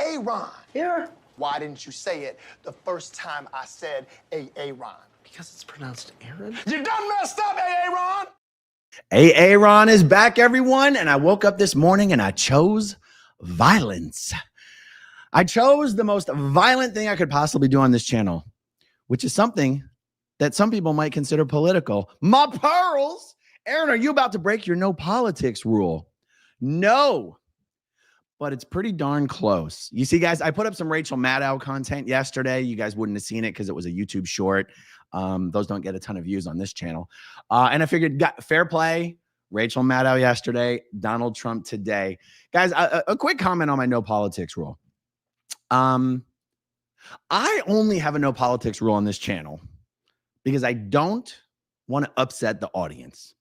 Aaron. Yeah. Why didn't you say it the first time I said Aaron? Because it's pronounced Aaron. You done messed up, Aaron. Aaron is back, everyone. And I woke up this morning and I chose violence. I chose the most violent thing I could possibly do on this channel, which is something that some people might consider political. My pearls. Aaron, are you about to break your no politics rule? No, but it's pretty darn close. You see, guys, I put up some Rachel Maddow content yesterday. You guys wouldn't have seen it because it was a YouTube short. Those don't get a ton of views on this channel. And I figured, fair play, Rachel Maddow yesterday, Donald Trump today. Guys, a quick comment on my no politics rule. I only have a no politics rule on this channel because I don't want to upset the audience.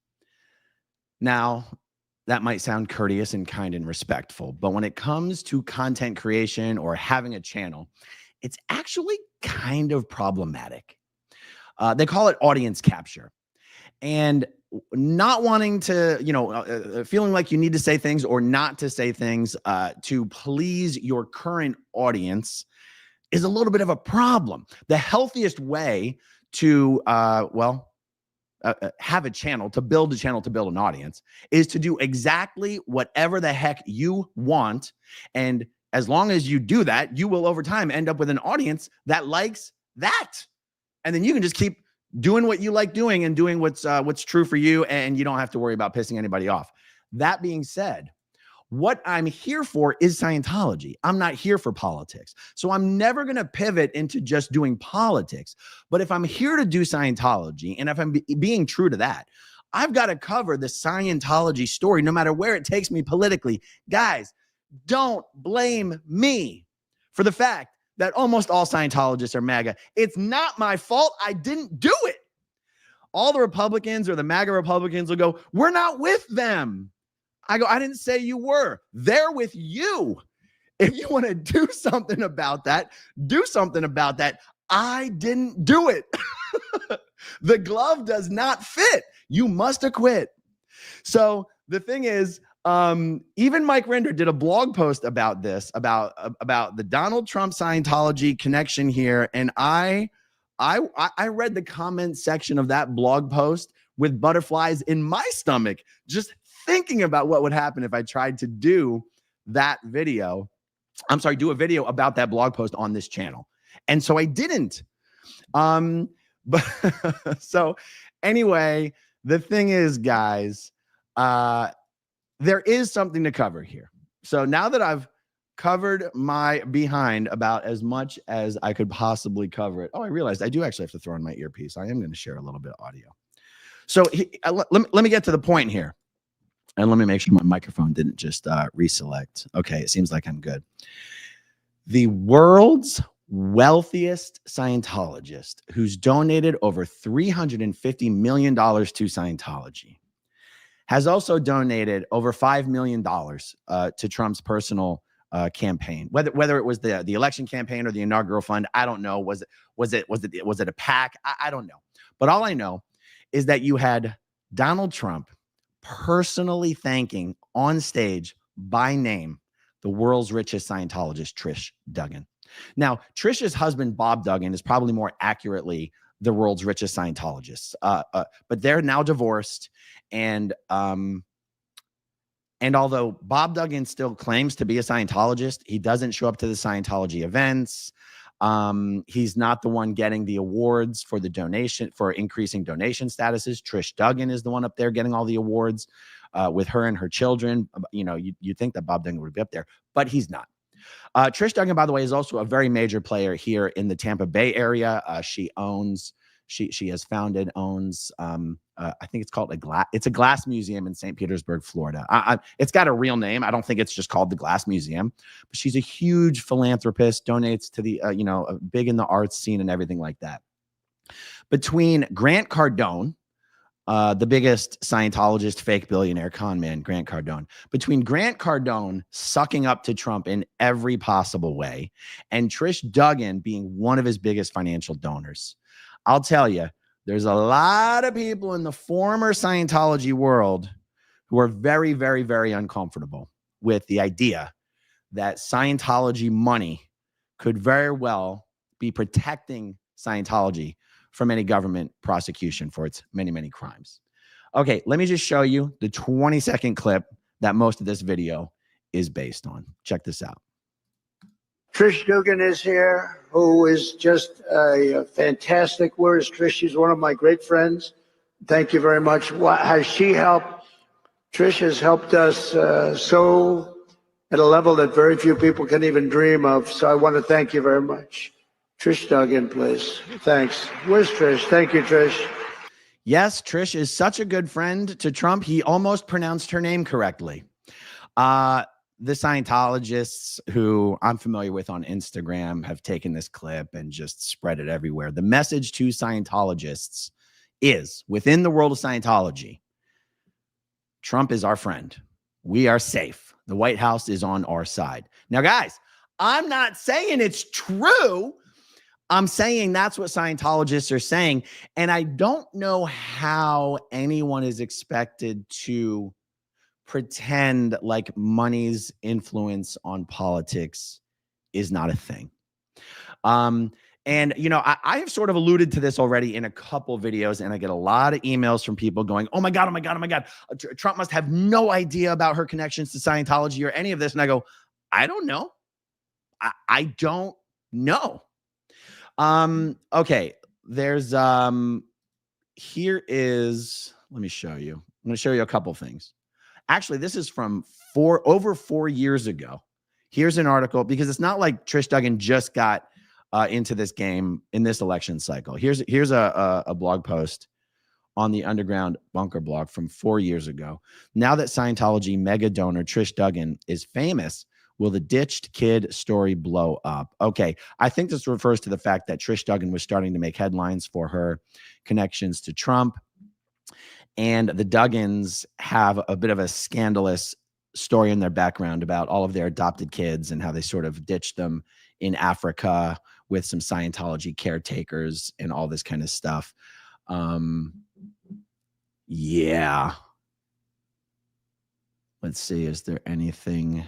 Now, that might sound courteous and kind and respectful, but when it comes to content creation or having a channel, it's actually kind of problematic. They call it audience capture. And not wanting to, feeling like you need to say things or not to say things to please your current audience is a little bit of a problem. The healthiest way to, have a channel, to build an audience, is to do exactly whatever the heck you want. And as long as you do that, you will over time end up with an audience that likes that. And then you can just keep doing what you like doing and doing what's true for you, and you don't have to worry about pissing anybody off. That being said, what I'm here for is Scientology. I'm not here for politics. So I'm never going to pivot into just doing politics. But if I'm here to do Scientology, and if I'm being true to that, I've got to cover the Scientology story no matter where it takes me politically. Guys, don't blame me for the fact that almost all Scientologists are MAGA. It's not my fault. I didn't do it. All the Republicans or the MAGA Republicans will go, we're not with them. I go, I didn't say you were. They're with you. If you want to do something about that, do something about that. I didn't do it. The glove does not fit. You must acquit. So the thing is, even Mike Rinder did a blog post about this, about the Donald Trump Scientology connection here. And I read the comment section of that blog post with butterflies in my stomach, just thinking about what would happen if I tried to do that video. I'm sorry, do a video about that blog post on this channel. And so I didn't. But so anyway, the thing is, guys, there is something to cover here. So now that I've covered my behind about as much as I could possibly cover it. Oh, I realized I do actually have to throw in my earpiece. I am going to share a little bit of audio. So let me get to the point here. And let me make sure my microphone didn't just reselect. Okay, it seems like I'm good. The world's wealthiest Scientologist, who's donated over $350 million to Scientology, has also donated over $5 million to Trump's personal campaign. Whether it was the election campaign or the inaugural fund, I don't know. Was it a PAC? I don't know. But all I know is that you had Donald Trump personally thanking on stage by name the world's richest Scientologist, Trish Duggan. Now, Trish's husband, Bob Duggan, is probably more accurately the world's richest Scientologist. But they're now divorced. And although Bob Duggan still claims to be a Scientologist, he doesn't show up to the Scientology events. He's not the one getting the awards for the donation, for increasing donation statuses. Trish Duggan is the one up there getting all the awards with her and her children. You'd think that Bob Duggan would be up there, but he's not. Trish Duggan, by the way, is also a very major player here in the Tampa Bay area. She has founded, owns, I think it's called it's a glass museum in St. Petersburg, Florida. It's got a real name. I don't think it's just called the Glass Museum, but she's a huge philanthropist, donates to the, big in the arts scene and everything like that. Between Grant Cardone, the biggest Scientologist, fake billionaire, con man, Grant Cardone, between Grant Cardone sucking up to Trump in every possible way and Trish Duggan being one of his biggest financial donors, I'll tell you, there's a lot of people in the former Scientology world who are very, very, very uncomfortable with the idea that Scientology money could very well be protecting Scientology from any government prosecution for its many, many crimes. Okay, let me just show you the 20-second clip that most of this video is based on. Check this out. Trish Duggan is here, who is just a fantastic. Where is Trish? She's one of my great friends. Thank you very much. What has she helped? Trish has helped us so at a level that very few people can even dream of. So I want to thank you very much. Trish Duggan, please. Thanks. Where's Trish? Thank you, Trish. Yes, Trish is such a good friend to Trump. He almost pronounced her name correctly. The Scientologists who I'm familiar with on Instagram have taken this clip and just spread it everywhere. The message to Scientologists is, within the world of Scientology, Trump is our friend. We are safe. The White House is on our side. Now, guys, I'm not saying it's true. I'm saying that's what Scientologists are saying. And I don't know how anyone is expected to pretend like money's influence on politics is not a thing. And, you know, I have sort of alluded to this already in a couple videos, and I get a lot of emails from people going, oh my God, oh my God, oh my God. Trump must have no idea about her connections to Scientology or any of this. And I go, I don't know. I don't know. Okay. There's, here is, let me show you. I'm going to show you a couple things. Actually, this is from over 4 years ago. Here's an article, because it's not like Trish Duggan just got into this game in this election cycle. Here's a blog post on the Underground Bunker blog from 4 years ago. Now that Scientology mega donor Trish Duggan is famous, will the ditched kid story blow up? Okay, I think this refers to the fact that Trish Duggan was starting to make headlines for her connections to Trump. And the Duggans have a bit of a scandalous story in their background about all of their adopted kids and how they sort of ditched them in Africa with some Scientology caretakers and all this kind of stuff. Yeah. Let's see. Is there anything?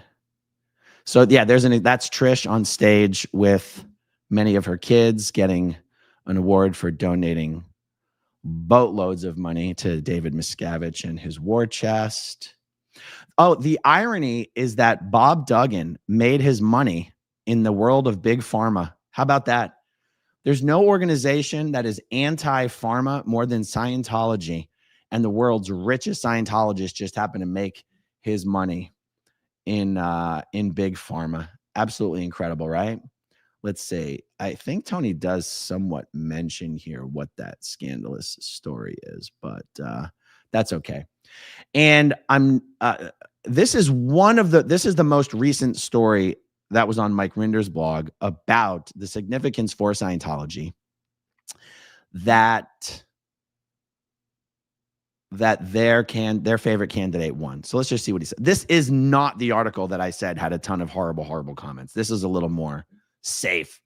So yeah, that's Trish on stage with many of her kids getting an award for donating boatloads of money to David Miscavige and his war chest. Oh, the irony is that Bob Duggan made his money in the world of big pharma. How about that? There's no organization that is anti-pharma more than Scientology, and the world's richest Scientologist just happened to make his money in big pharma. Absolutely incredible, right? Let's see. I think Tony does somewhat mention here what that scandalous story is, but that's okay. And this is the most recent story that was on Mike Rinder's blog about the significance for Scientology that their favorite candidate won. So let's just see what he said. This is not the article that I said had a ton of horrible, horrible comments. This is a little more safe.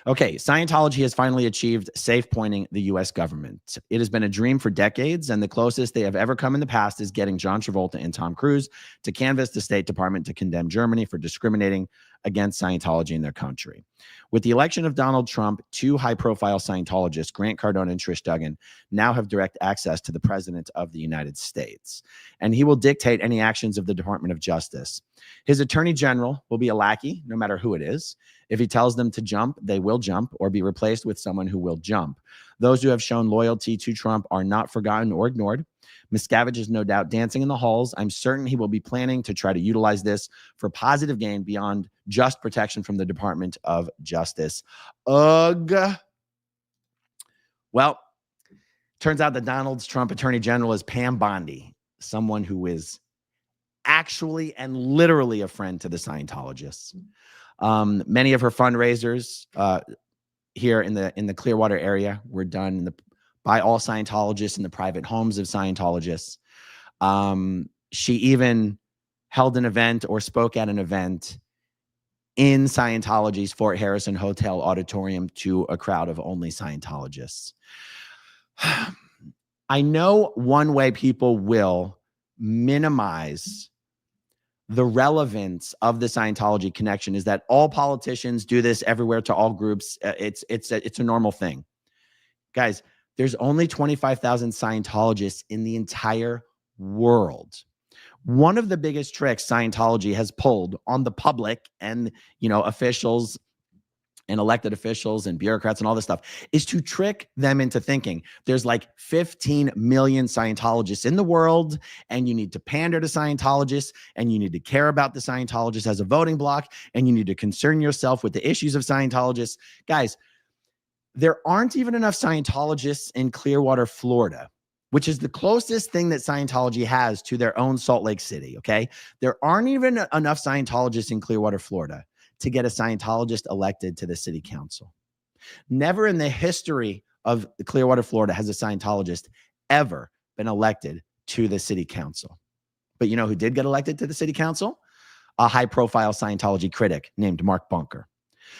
Okay, Scientology has finally achieved safe pointing the U.S. government. It has been a dream for decades, and the closest they have ever come in the past is getting John Travolta and Tom Cruise to canvass the State Department to condemn Germany for discriminating against Scientology in their country. With the election of Donald Trump, two high-profile Scientologists, Grant Cardone and Trish Duggan, now have direct access to the President of the United States, and he will dictate any actions of the Department of Justice. His Attorney General will be a lackey, no matter who it is. If he tells them to jump, they will jump or be replaced with someone who will jump. Those who have shown loyalty to Trump are not forgotten or ignored. Miscavige is no doubt dancing in the halls. I'm certain he will be planning to try to utilize this for positive gain beyond just protection from the Department of Justice. Ugh. Well, turns out that Donald Trump Attorney General is Pam Bondi, someone who is actually and literally a friend to the Scientologists. Many of her fundraisers here in the Clearwater area were done by all Scientologists in the private homes of Scientologists. She even held an event or spoke at an event in Scientology's Fort Harrison Hotel auditorium to a crowd of only Scientologists. I know one way people will minimize the relevance of the Scientology connection is that all politicians do this everywhere to all groups. It's a normal thing. Guys, there's only 25,000 Scientologists in the entire world. One of the biggest tricks Scientology has pulled on the public and, officials and elected officials and bureaucrats and all this stuff is to trick them into thinking there's like 15 million Scientologists in the world, and you need to pander to Scientologists, and you need to care about the Scientologists as a voting bloc, and you need to concern yourself with the issues of Scientologists. Guys, there aren't even enough Scientologists in Clearwater, Florida, which is the closest thing that Scientology has to their own Salt Lake City, okay? There aren't even enough Scientologists in Clearwater, Florida to get a Scientologist elected to the city council. Never in the history of Clearwater, Florida has a Scientologist ever been elected to the city council. But you know who did get elected to the city council? A high-profile Scientology critic named Mark Bunker.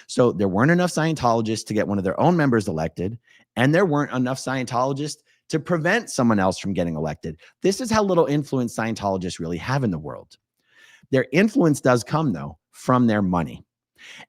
So there weren't enough Scientologists to get one of their own members elected, and there weren't enough Scientologists to prevent someone else from getting elected. This is how little influence Scientologists really have in the world. Their influence does come, though, from their money.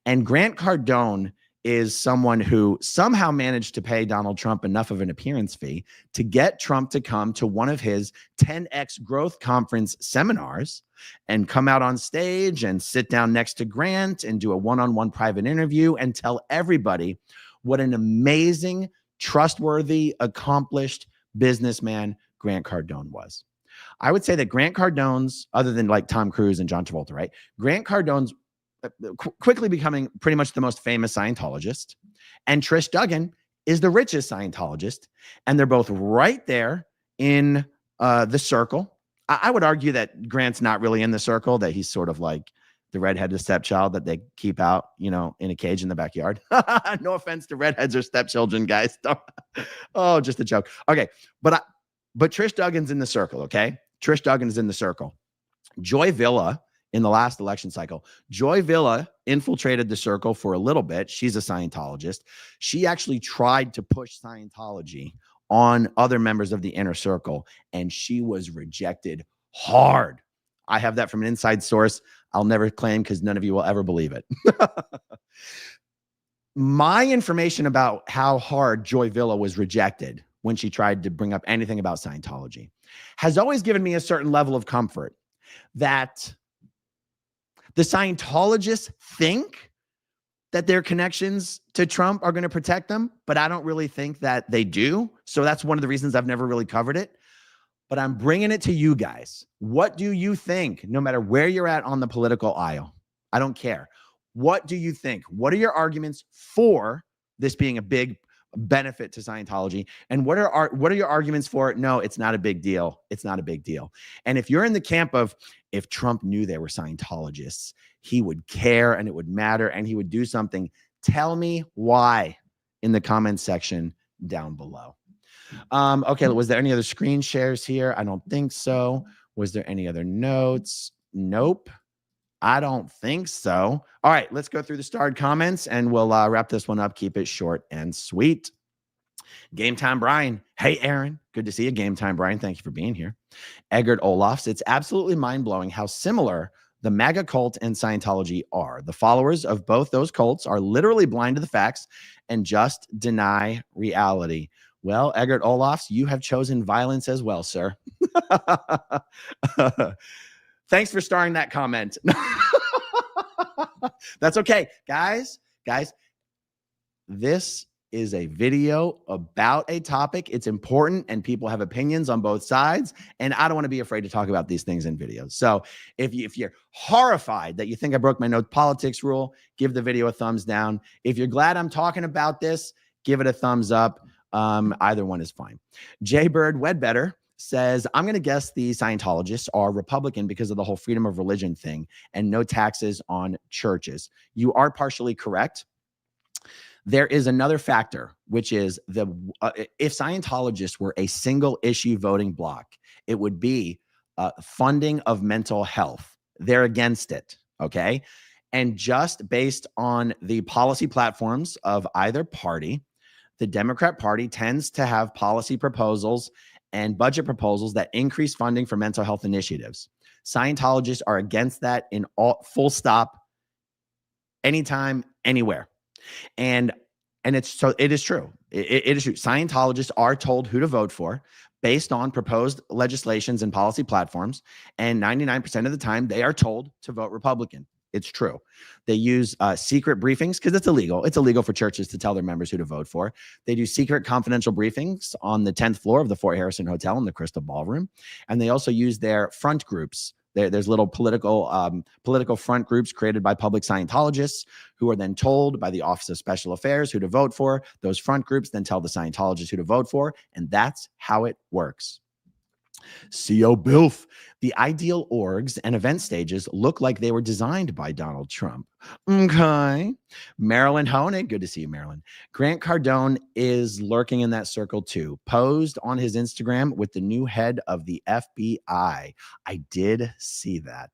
And Grant Cardone is someone who somehow managed to pay Donald Trump enough of an appearance fee to get Trump to come to one of his 10X Growth Conference seminars and come out on stage and sit down next to Grant and do a one-on-one private interview and tell everybody what an amazing, trustworthy, accomplished businessman Grant Cardone was. I would say that Grant Cardone's, other than like Tom Cruise and John Travolta, right? Grant Cardone's quickly becoming pretty much the most famous Scientologist. And Trish Duggan is the richest Scientologist. And they're both right there in the circle. I would argue that Grant's not really in the circle, that he's sort of like the redheaded stepchild that they keep out, in a cage in the backyard. No offense to redheads or stepchildren, guys. Oh, just a joke. Okay. But Trish Duggan's in the circle, okay? Trish Duggan is in the circle. Joy Villa, in the last election cycle, Joy Villa infiltrated the circle for a little bit. She's a Scientologist. She actually tried to push Scientology on other members of the inner circle, and she was rejected hard. I have that from an inside source. I'll never claim because none of you will ever believe it. My information about how hard Joy Villa was rejected when she tried to bring up anything about Scientology has always given me a certain level of comfort that the Scientologists think that their connections to Trump are going to protect them, but I don't really think that they do. So that's one of the reasons I've never really covered it. But I'm bringing it to you guys. What do you think, no matter where you're at on the political aisle? I don't care. What do you think? What are your arguments for this being a big benefit to Scientology? And what are your arguments for it? No, it's not a big deal. It's not a big deal. And if you're in the camp of, if Trump knew they were Scientologists, he would care and it would matter and he would do something, tell me why in the comments section down below. Okay, was there any other screen shares here? I don't think so. Was there any other notes? Nope. I don't think so. All right, let's go through the starred comments and we'll wrap this one up. Keep it short and sweet. Game Time Brian. Hey, Aaron. Good to see you. Game Time Brian. Thank you for being here. Eggert Olafs. It's absolutely mind-blowing how similar the MAGA cult and Scientology are. The followers of both those cults are literally blind to the facts and just deny reality. Well, Eggert Olafs, you have chosen violence as well, sir. Thanks for starring that comment. That's okay. Guys, this is a video about a topic. It's important and people have opinions on both sides. And I don't want to be afraid to talk about these things in videos. So if you're horrified that you think I broke my no politics rule, give the video a thumbs down. If you're glad I'm talking about this, give it a thumbs up. Either one is fine. Jaybird Wedbetter says, I'm going to guess the Scientologists are Republican because of the whole freedom of religion thing and no taxes on churches. You are partially correct. There is another factor, which is if Scientologists were a single issue voting bloc, it would be funding of mental health. They're against it, okay? And just based on the policy platforms of either party, the Democrat Party tends to have policy proposals and budget proposals that increase funding for mental health initiatives. Scientologists are against that in all full stop, anytime, anywhere. And it is true. It is true. Scientologists are told who to vote for based on proposed legislations and policy platforms. And 99% of the time, they are told to vote Republican. It's true. They use secret briefings because it's illegal. It's illegal for churches to tell their members who to vote for. They do secret confidential briefings on the 10th floor of the Fort Harrison Hotel in the Crystal Ballroom. And they also use their front groups. There's little political front groups created by public Scientologists who are then told by the Office of Special Affairs who to vote for. Those front groups then tell the Scientologists who to vote for. And that's how it works. CO Bilf. The ideal orgs and event stages look like they were designed by Donald Trump. Okay. Marilyn Honig. Good to see you, Marilyn. Grant Cardone is lurking in that circle too. Posed on his Instagram with the new head of the FBI. I did see that.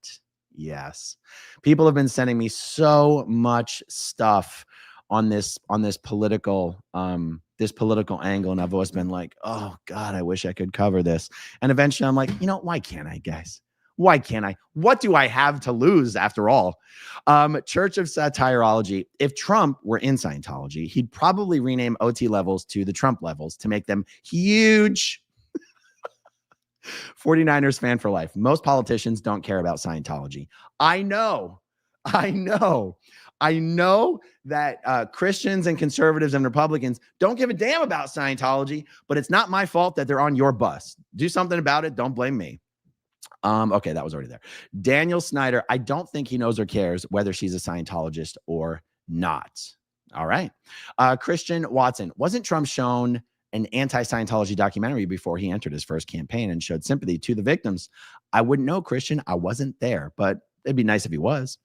Yes. People have been sending me so much stuff on this political angle, and I've always been like, oh God, I wish I could cover this. And eventually I'm like, why can't I, guys? Why can't I? What do I have to lose after all? Church of Satirology. If Trump were in Scientology, he'd probably rename OT levels to the Trump levels to make them huge. 49ers fan for life. Most politicians don't care about Scientology. I know that Christians and conservatives and Republicans don't give a damn about Scientology, but it's not my fault that they're on your bus. Do something about it. Don't blame me. Okay, that was already there. Daniel Snyder. I don't think he knows or cares whether she's a Scientologist or not. All right. Christian Watson. Wasn't Trump shown an anti-Scientology documentary before he entered his first campaign and showed sympathy to the victims? I wouldn't know, Christian. I wasn't there, but it'd be nice if he was.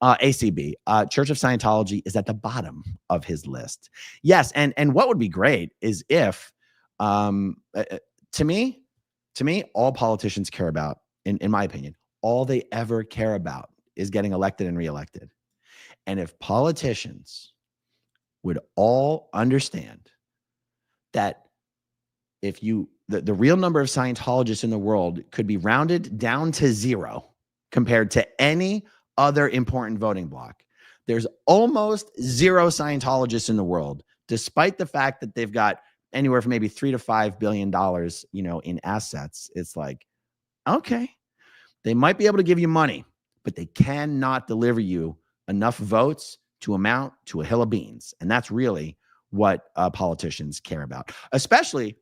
ACB, Church of Scientology is at the bottom of his list. Yes, and what would be great is if, to me, all politicians care about, in my opinion, all they ever care about is getting elected and reelected. And if politicians would all understand that if the real number of Scientologists in the world could be rounded down to 0, compared to any other important voting bloc. There's almost 0 Scientologists in the world, despite the fact that they've got anywhere from maybe $3 to $5 billion, in assets. It's like, okay, they might be able to give you money, but they cannot deliver you enough votes to amount to a hill of beans. And that's really what politicians care about. Especially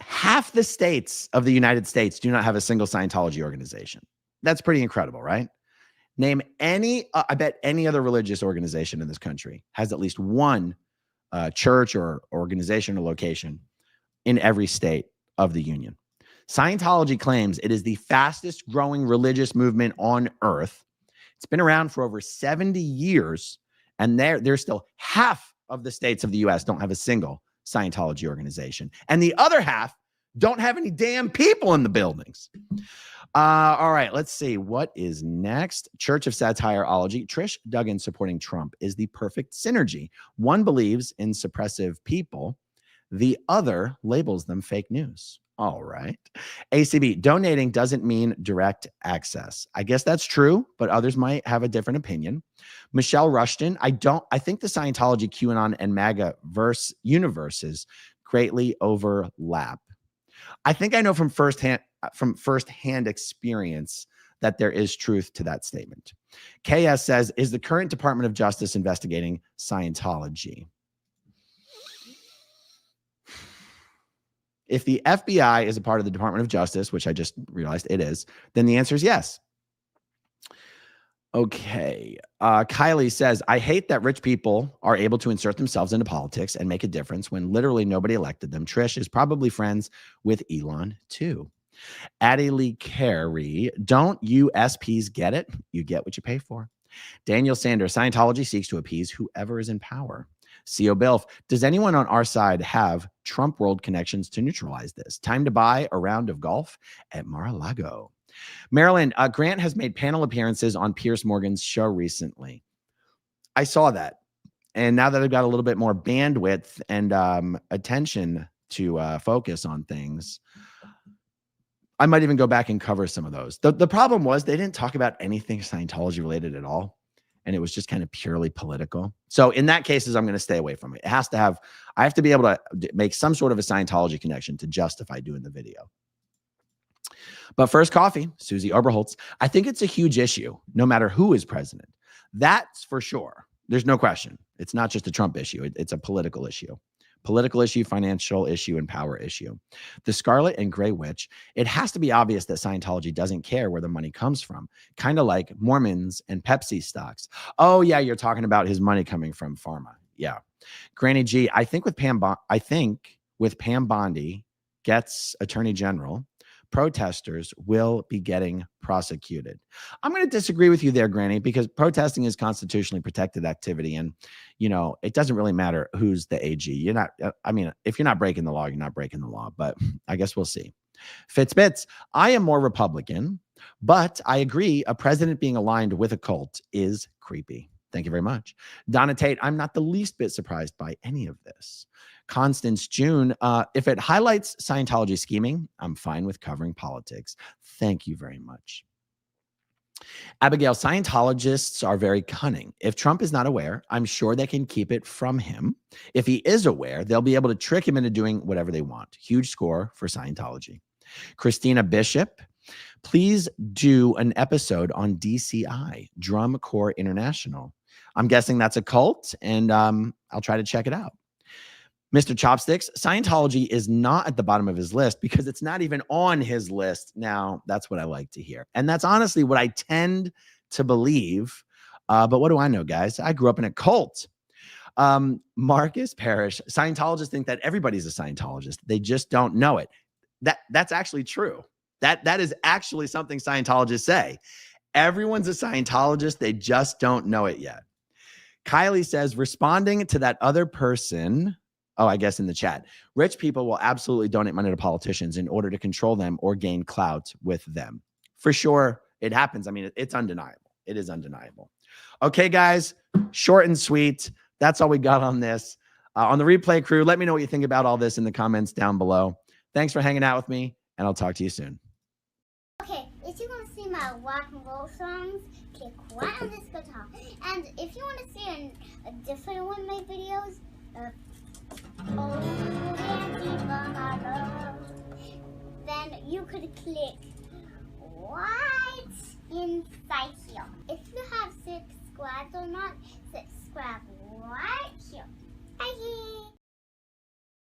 half the states of the United States do not have a single Scientology organization. That's pretty incredible, right? Name any, I bet any other religious organization in this country has at least one church or organization or location in every state of the union. Scientology claims it is the fastest growing religious movement on earth. It's been around for over 70 years, and there's still half of the states of the U.S. don't have a single Scientology organization. And the other half don't have any damn people in the buildings. All right, let's see. What is next? Church of Satirology. Trish Duggan supporting Trump is the perfect synergy. One believes in suppressive people. The other labels them fake news. All right. ACB, donating doesn't mean direct access. I guess that's true, but others might have a different opinion. Michelle Rushton, I think the Scientology, QAnon, and MAGA universes greatly overlap. I think I know from firsthand experience that there is truth to that statement. KS says, is the current Department of Justice investigating Scientology? If the FBI is a part of the Department of Justice, which I just realized it is, then the answer is yes. Okay. Kylie says, I hate that rich people are able to insert themselves into politics and make a difference when literally nobody elected them. Trish is probably friends with Elon too. Addie Lee Carey, don't you SPs get it? You get what you pay for. Daniel Sanders, Scientology seeks to appease whoever is in power. CO Bilf, does anyone on our side have Trump world connections to neutralize this? Time to buy a round of golf at Mar-a-Lago. Marilyn, Grant has made panel appearances on Piers Morgan's show recently. I saw that. And now that I've got a little bit more bandwidth and attention to focus on things, I might even go back and cover some of those. The problem was they didn't talk about anything Scientology related at all. And it was just kind of purely political. So in that cases, I'm going to stay away from it. I have to be able to make some sort of a Scientology connection to justify doing the video. But first coffee, Susie Oberholtz. I think it's a huge issue, no matter who is president. That's for sure. There's no question. It's not just a Trump issue. It's a political issue. Political issue, financial issue, and power issue. The Scarlet and Gray Witch, it has to be obvious that Scientology doesn't care where the money comes from, kind of like Mormons and Pepsi stocks. Oh, yeah, you're talking about his money coming from pharma. Yeah. Granny G, I think with Pam Bondi gets Attorney General, protesters will be getting prosecuted. I'm going to disagree with you there, Granny, because protesting is constitutionally protected activity. And, you know, it doesn't really matter who's the AG. You're not, I mean, if you're not breaking the law, you're not breaking the law, but I guess we'll see. Fitzbits, I am more Republican, but I agree a president being aligned with a cult is creepy. Thank you very much. Donna Tate, I'm not the least bit surprised by any of this. Constance June, if it highlights Scientology scheming, I'm fine with covering politics. Thank you very much. Abigail, Scientologists are very cunning. If Trump is not aware, I'm sure they can keep it from him. If he is aware, they'll be able to trick him into doing whatever they want. Huge score for Scientology. Christina Bishop, please do an episode on DCI, Drum Corps International. I'm guessing that's a cult, and I'll try to check it out. Mr. Chopsticks, Scientology is not at the bottom of his list because it's not even on his list. Now, that's what I like to hear. And that's honestly what I tend to believe. But what do I know, guys? I grew up in a cult. Marcus Parrish, Scientologists think that everybody's a Scientologist. They just don't know it. That's actually true. That is actually something Scientologists say. Everyone's a Scientologist. They just don't know it yet. Kylie says, responding to that other person, oh, I guess in the chat, rich people will absolutely donate money to politicians in order to control them or gain clout with them. For sure, it happens. I mean, it's undeniable. It is undeniable. Okay, guys, short and sweet. That's all we got on this. On the replay crew, let me know what you think about all this in the comments down below. Thanks for hanging out with me, and I'll talk to you soon. Okay, if you want to see my rock and roll songs, click right on this guitar. And if you want to see a different one of my videos, then you could click right inside here. If you have subscribed or not, subscribe right here. Bye.